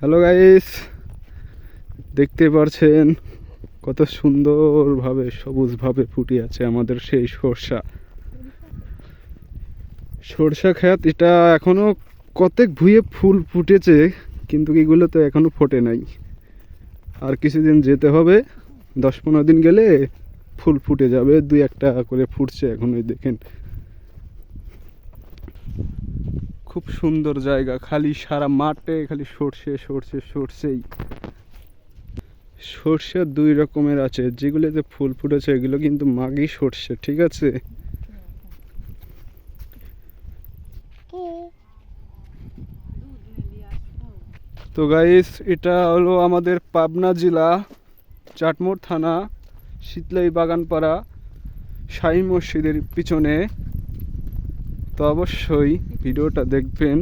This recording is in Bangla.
হ্যালো গাইস, দেখতে পারছেন কত সুন্দরভাবে সবুজভাবে ফুটে আছে আমাদের সেই সরষা ক্ষেত। এটা এখনো কতক ভুঁয়ে ফুল ফুটেছে, কিন্তু এগুলো তো এখনো ফোটে নাই। আর কিছুদিন যেতে হবে, 10-15 দিন গেলে ফুল ফুটে যাবে। 2-1টা করে ফুটছে এখন, ওই দেখেন। খুব সুন্দর জায়গা, খালি সারা মাঠে খালি সরষে সরষে সরষেই। সর্ষে 2 রকমের আছে, যেগুলোতে ফুল ফুটেছে এগুলো কিন্তু মাগি সর্ষে, ঠিক আছে। তো গাইস, এটা হলো আমাদের পাবনা জেলা, চাটমোড় থানা, শীতলাই বাগানপাড়া, শাহী মসজিদের পিছনে। তো অবশ্যই ভিডিওটা দেখবেন।